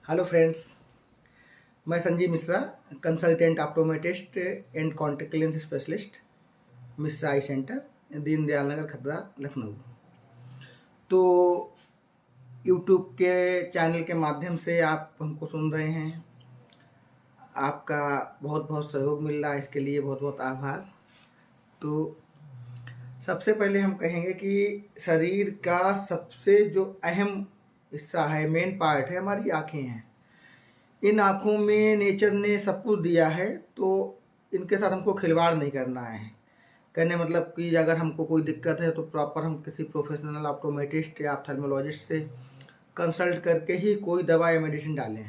Hello friends, मैं Sanjeev Mishra, consultant optometrist and contact lens specialist, Mishra eye centre, Deendayal Nagar, खतरा, लखनऊ। तो YouTube के चैनल के माध्यम से आप हमको सुन रहे हैं। आपका बहुत बहुत सहयोग मिल रहा है, इसके लिए बहुत बहुत आभार। तो सबसे पहले हम कहेंगे कि शरीर का सबसे जो अहम हिस्सा है, मेन पार्ट है, हमारी आँखें हैं। इन आँखों में नेचर ने सब कुछ दिया है, तो इनके साथ हमको खिलवाड़ नहीं करना है। कहने मतलब कि अगर हमको कोई दिक्कत है तो प्रॉपर हम किसी प्रोफेशनल ऑप्टोमेट्रिस्ट या ऑप्थेल्मोलॉजिस्ट से कंसल्ट करके ही कोई दवा या मेडिसिन डालें।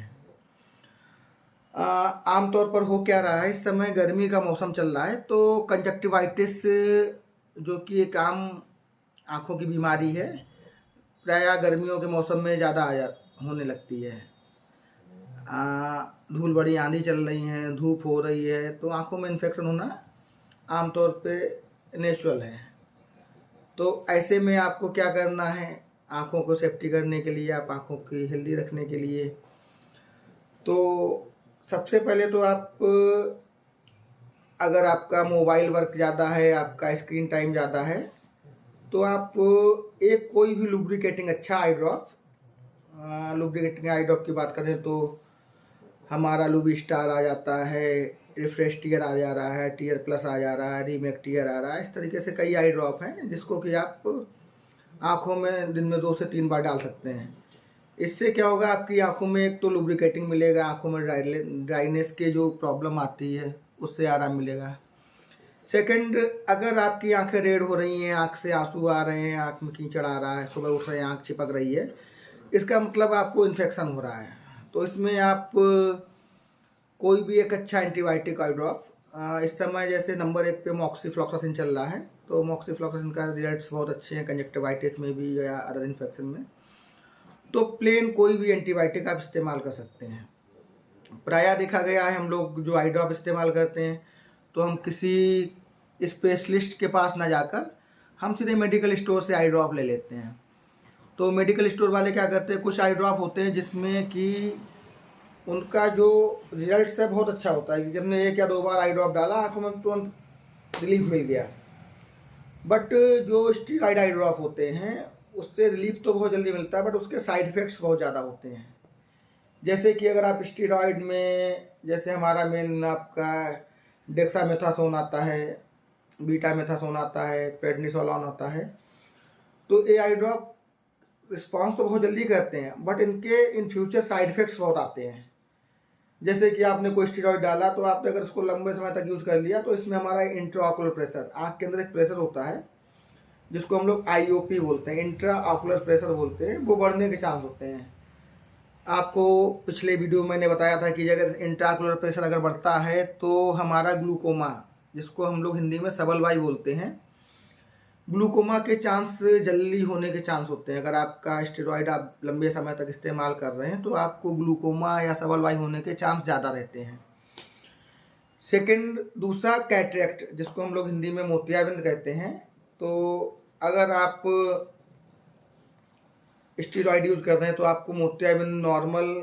आमतौर पर हो क्या रहा है, इस समय गर्मी का मौसम चल रहा है, तो कंजक्टिवाइटिस जो कि एक आम आँखों की बीमारी है, प्रायः गर्मियों के मौसम में ज़्यादा होने लगती है। धूल बड़ी आंधी चल रही है, धूप हो रही है, तो आँखों में इन्फेक्शन होना आमतौर पे नेचुरल है। तो ऐसे में आपको क्या करना है, आँखों को सेफ्टी करने के लिए, आप आँखों की हेल्दी रखने के लिए, तो सबसे पहले तो आप, अगर आपका मोबाइल वर्क ज़्यादा है, आपका स्क्रीन टाइम ज़्यादा है, तो आप एक कोई भी लुब्रिकेटिंग अच्छा आई ड्रॉप, लुब्रिकेटिंग आई ड्रॉप की बात करें तो हमारा लुबी स्टार आ जाता है, रिफ्रेश टीयर आ जा रहा है, टीयर प्लस आ जा रहा है, रीमेक टीयर आ रहा है। इस तरीके से कई आई ड्रॉप हैं जिसको कि आप आँखों में दिन में 2 से 3 बार डाल सकते हैं। इससे क्या होगा, आपकी आँखों में एक तो लुब्रिकेटिंग मिलेगा, आँखों में ड्राइनेस के जो प्रॉब्लम आती है उससे आराम मिलेगा। सेकंड, अगर आपकी आंखें रेड हो रही हैं, आँख से आंसू आ रहे हैं, आँख में कीचड़ आ रहा है, सुबह उठ रहे हैं आँख चिपक रही है, इसका मतलब आपको इन्फेक्शन हो रहा है। तो इसमें आप कोई भी एक अच्छा एंटीबायोटिक आई ड्रॉप, इस समय जैसे नंबर 1 पे मॉक्सीफ्लॉक्सासिन चल रहा है, तो मॉक्सीफ्लॉक्सासिन का रिजल्ट्स बहुत अच्छे हैं कंजक्टिवाइटिस में भी या अदर इन्फेक्शन में। तो प्लेन कोई भी एंटीबायोटिक आप इस्तेमाल कर सकते हैं। प्रायः देखा गया है, हम लोग जो आई ड्रॉप इस्तेमाल करते हैं तो हम किसी स्पेशलिस्ट के पास ना जाकर हम सीधे मेडिकल स्टोर से आई ड्रॉप ले लेते हैं। तो मेडिकल स्टोर वाले क्या करते हैं, कुछ आई ड्रॉप होते हैं जिसमें कि उनका जो रिजल्ट है बहुत अच्छा होता है कि जब हमने 1 या 2 बार आई ड्रॉप डाला, आँखों में तुरंत रिलीफ मिल गया। बट जो स्टीरॉयड आई ड्रॉप होते हैं उससे रिलीफ तो बहुत जल्दी मिलता है, बट उसके साइड इफ़ेक्ट्स बहुत ज़्यादा होते हैं। जैसे कि अगर आप स्टीरॉयड में, जैसे हमारा मेन आपका डेक्सामेथासोन आता है, बीटामेथासोन आता है, प्रेडनिसोलोन आता है, तो ये आई ड्रॉप रिस्पॉन्स तो बहुत जल्दी करते हैं, बट इनके इन फ्यूचर साइड इफ़ेक्ट्स बहुत आते हैं। जैसे कि आपने कोई स्टेरॉइड डाला, तो आपने अगर इसको लंबे समय तक यूज़ कर लिया, तो इसमें हमारा इंट्राऑकुलर प्रेशर, आँख के अंदर एक प्रेशर होता है जिसको हम लोग IOP बोलते हैं, इंट्रा ऑकुलर प्रेशर बोलते हैं, वो बढ़ने के चांस होते हैं। आपको पिछले वीडियो में मैंने बताया था कि अगर इंट्राऑकुलर प्रेशर अगर बढ़ता है तो हमारा ग्लूकोमा, जिसको हम लोग हिंदी में सबलवाई बोलते हैं, ग्लूकोमा के चांस जल्दी होने के चांस होते हैं। अगर आपका स्टेरॉइड आप लंबे समय तक इस्तेमाल कर रहे हैं तो आपको ग्लूकोमा या सबलवाई होने के चांस ज़्यादा रहते हैं। सेकंड, दूसरा कैटरेक्ट, जिसको हम लोग हिंदी में मोतियाबिंद कहते हैं। तो अगर आप स्टेरॉइड यूज़ कर रहे हैं तो आपको मोतियाबिंद नॉर्मल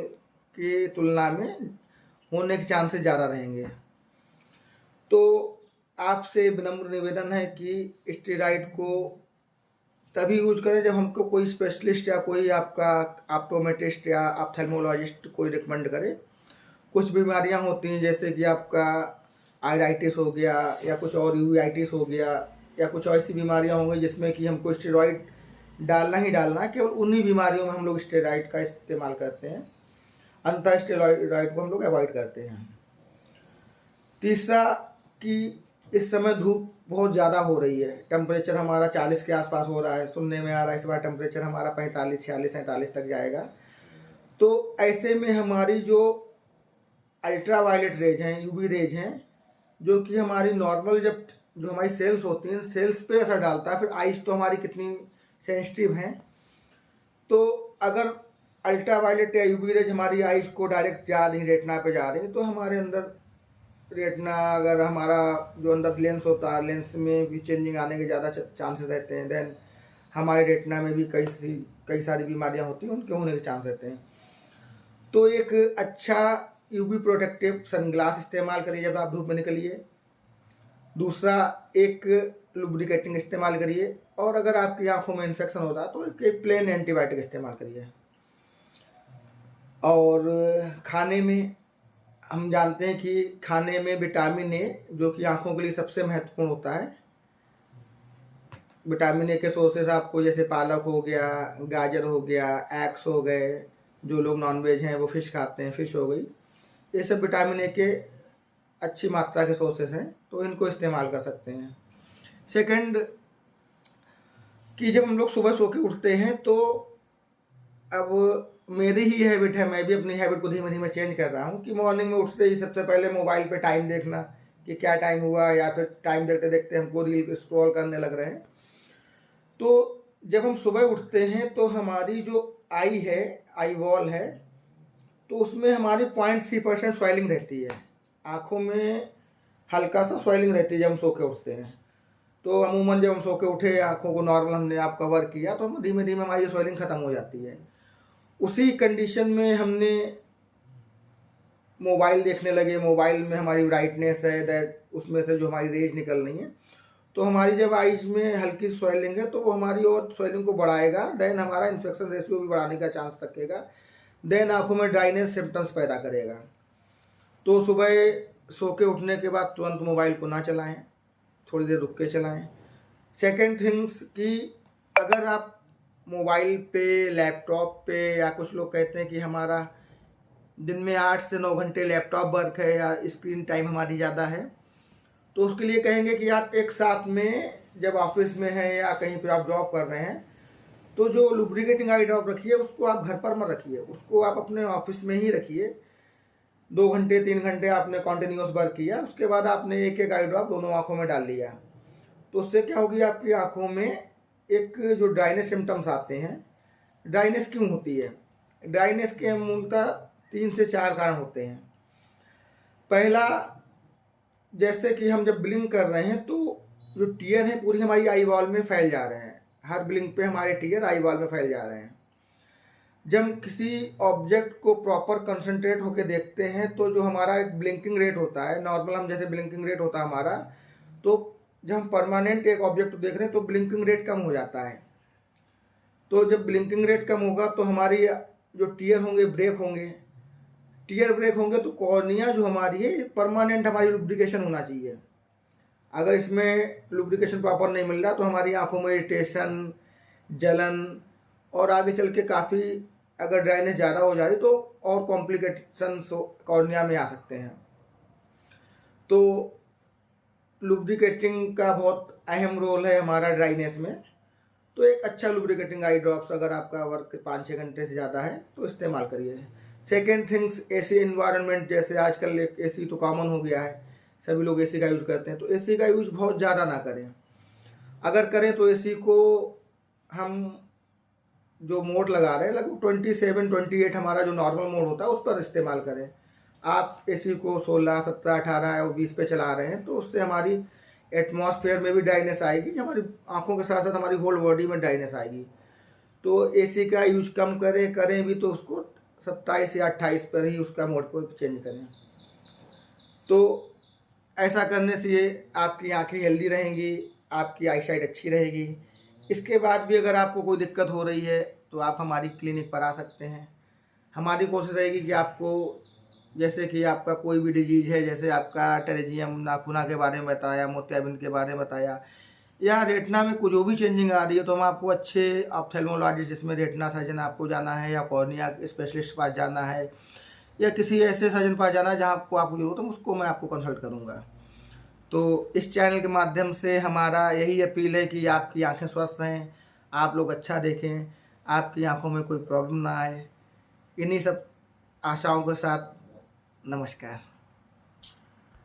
की तुलना में होने के चांसेस ज़्यादा रहेंगे। तो आपसे विनम्र निवेदन है कि स्टेरॉइड को तभी यूज करें जब हमको कोई स्पेशलिस्ट या कोई आपका ऑप्टोमेट्रिस्ट या ऑप्थेल्मोलॉजिस्ट कोई रिकमेंड करे। कुछ बीमारियां होती हैं जैसे कि आपका आइराइटिस हो गया, या कुछ और यूवाइटिस हो गया, या कुछ और ऐसी बीमारियां हो गई जिसमें कि हमको स्टेरॉइड डालना ही डालना है। केवल उन्हीं बीमारियों में हम लोग स्टेरॉइड का इस्तेमाल करते हैं, अंतः स्टेरॉइड को हम लोग अवॉइड करते हैं। तीसरा कि इस समय धूप बहुत ज़्यादा हो रही है, टेम्परेचर हमारा 40 के आसपास हो रहा है, सुनने में आ रहा है इस बार टेम्परेचर हमारा 45, 46, 47 तक जाएगा। तो ऐसे में हमारी जो अल्ट्रा वायलेट रेज हैं, यूवी रेज हैं, जो कि हमारी नॉर्मल जब जो हमारी सेल्स होती हैं, सेल्स पे असर डालता है। फिर आइज तो हमारी कितनी सेंसिटिव हैं, तो अगर अल्ट्रा वायलेट या यूवी रेज हमारी आइज को डायरेक्ट जा रही, रेटिना पे जा रही है, तो हमारे अंदर रेटिना, अगर हमारा जो अंदर लेंस होता है, लेंस में भी चेंजिंग आने के ज़्यादा चांसेस रहते हैं। देन हमारे रेटिना में भी कई सारी बीमारियां होती हैं, उनके होने के चांस रहते हैं। तो एक अच्छा यूवी प्रोटेक्टिव सनग्लास इस्तेमाल करिए जब आप धूप में निकलिए। दूसरा, एक लुब्रिकेटिंग इस्तेमाल करिए, और अगर आपकी आंखों में इन्फेक्शन होता है तो एक प्लेन एंटीबायोटिक इस्तेमाल करिए। और खाने में हम जानते हैं कि खाने में विटामिन ए, जो कि आंखों के लिए सबसे महत्वपूर्ण होता है, विटामिन ए के सोर्सेस आपको जैसे पालक हो गया, गाजर हो गया, एग्स हो गए, जो लोग नॉनवेज हैं वो फिश खाते हैं, फिश हो गई, ये सब विटामिन ए के अच्छी मात्रा के सोर्सेस हैं, तो इनको इस्तेमाल कर सकते हैं। सेकंड, कि जब हम लोग सुबह सो के उठते हैं तो अब मेरी ही हैबिट है, मैं भी अपनी हैबिट को धीमे धीमे चेंज कर रहा हूँ कि मॉर्निंग में उठते ही सबसे पहले मोबाइल पे टाइम देखना कि क्या टाइम हुआ, या फिर टाइम देखते देखते हमको रील स्क्रॉल करने लग रहे हैं। तो जब हम सुबह उठते हैं तो हमारी जो आई है, आई वॉल है, तो उसमें हमारी 0.3% स्वेलिंग रहती है, आँखों में हल्का सा स्वेलिंग रहती है जब हम सो के उठते हैं। तो अमूमन जब हम सो के उठे, आँखों को नॉर्मल हमने आप कवर किया, तो हम धीमे धीमे हमारी स्वेलिंग ख़त्म हो जाती है। उसी कंडीशन में हमने मोबाइल देखने लगे, मोबाइल में हमारी ब्राइटनेस है दैट, उसमें से जो हमारी रेज निकल रही है, तो हमारी जब आइज में हल्की स्वेलिंग है तो वो हमारी और स्वेलिंग को बढ़ाएगा, देन हमारा इन्फेक्शन रेशियो भी बढ़ाने का चांस रखेगा, देन आँखों में ड्राइनेस सिम्टम्स पैदा करेगा। तो सुबह सो के उठने के बाद तुरंत मोबाइल को ना चलाएं, थोड़ी देर रुक के चलाएं। सेकेंड थिंग्स कि अगर आप मोबाइल पे, लैपटॉप पे, या कुछ लोग कहते हैं कि हमारा दिन में 8 से 9 घंटे लैपटॉप वर्क है या स्क्रीन टाइम हमारी ज़्यादा है, तो उसके लिए कहेंगे कि आप एक साथ में जब ऑफिस में हैं या कहीं पे आप जॉब कर रहे हैं, तो जो लुब्रिकेटिंग आई ड्रॉप रखिए उसको आप घर पर मत रखिए, उसको आप अपने ऑफिस में ही रखिए। 2 घंटे 3 घंटे आपने कॉन्टिन्यूस वर्क किया, उसके बाद आपने एक एक आई ड्रॉप दोनों आँखों में डाल लिया, तो उससे क्या होगी, आपकी आँखों में एक जो ड्राइनेस सिम्टम्स आते हैं। ड्राइनेस क्यों होती है? ड्राइनेस के मूलतः 3 से 4 कारण होते हैं। पहला, जैसे कि हम जब ब्लिंक कर रहे हैं तो जो टीयर है पूरी हमारी आई वॉल में फैल जा रहे हैं, हर ब्लिंक पे हमारे टीयर आई वॉल में फैल जा रहे हैं। जब हम किसी ऑब्जेक्ट को प्रॉपर कंसंट्रेट होकर देखते हैं तो जो हमारा एक ब्लिंकिंग रेट होता है, नॉर्मल हम जैसे ब्लिंकिंग रेट होता है हमारा, तो जब हम परमानेंट एक ऑब्जेक्ट को देख रहे हैं तो ब्लिंकिंग रेट कम हो जाता है। तो जब ब्लिंकिंग रेट कम होगा तो हमारी जो टीयर होंगे ब्रेक होंगे, टीयर ब्रेक होंगे तो कॉर्निया जो हमारी है परमानेंट हमारी लुब्रिकेशन होना चाहिए। अगर इसमें लुब्रिकेशन प्रॉपर नहीं मिल रहा तो हमारी आंखों में इरिटेशन, जलन, और आगे चल के काफ़ी अगर ड्राइनेस ज़्यादा हो जाती तो और कॉम्प्लिकेशंस कॉर्निया में आ सकते हैं। तो लुब्रिकेटिंग का बहुत अहम रोल है हमारा ड्राइनेस में। तो एक अच्छा लुब्रिकेटिंग आई ड्रॉप्स अगर आपका वर्क 5-6 घंटे से ज़्यादा है तो इस्तेमाल करिए। सेकेंड थिंग्स, एसी इन्वायरमेंट, जैसे आजकल एसी तो कॉमन हो गया है, सभी लोग एसी का यूज़ करते हैं, तो एसी का यूज़ बहुत ज़्यादा ना करें। अगर करें तो एसी को हम जो मोड लगा रहे हैं लगभग 27-28 हमारा जो नॉर्मल मोड होता है उस पर इस्तेमाल करें। आप एसी को 16, 17, 18 और 20 पे चला रहे हैं तो उससे हमारी एटमॉस्फेयर में भी ड्राइनेस आएगी, हमारी आंखों के साथ साथ हमारी होल बॉडी में ड्राइनेस आएगी। तो एसी का यूज कम करें भी तो उसको 27 या 28 पर ही उसका मोड को चेंज करें। तो ऐसा करने से आपकी आंखें हेल्दी रहेंगी, आपकी आईसाइट अच्छी रहेगी। इसके बाद भी अगर आपको कोई दिक्कत हो रही है तो आप हमारी क्लिनिक पर आ सकते हैं। हमारी कोशिश रहेगी कि आपको, जैसे कि आपका कोई भी डिजीज़ है, जैसे आपका टेरेजियम नाखूना के बारे में बताया, मोतियाबिंद के बारे में बताया, या रेटिना में कोई जो भी चेंजिंग आ रही है, तो हम आपको अच्छे ऑप्थेल्मोलॉजिस्ट, जिसमें रेटिना सर्जन आपको जाना है या कॉर्निया स्पेशलिस्ट पास जाना है या किसी ऐसे सर्जन पास जाना है जहाँ आपको जरूरत है, उसको मैं आपको कंसल्ट करूँगा। तो इस चैनल के माध्यम से हमारा यही अपील है कि आपकी आंखें स्वस्थ रहें, आप लोग अच्छा देखें, आपकी आंखों में कोई प्रॉब्लम ना आए। इन्हीं सब आशाओं के साथ नमस्कार।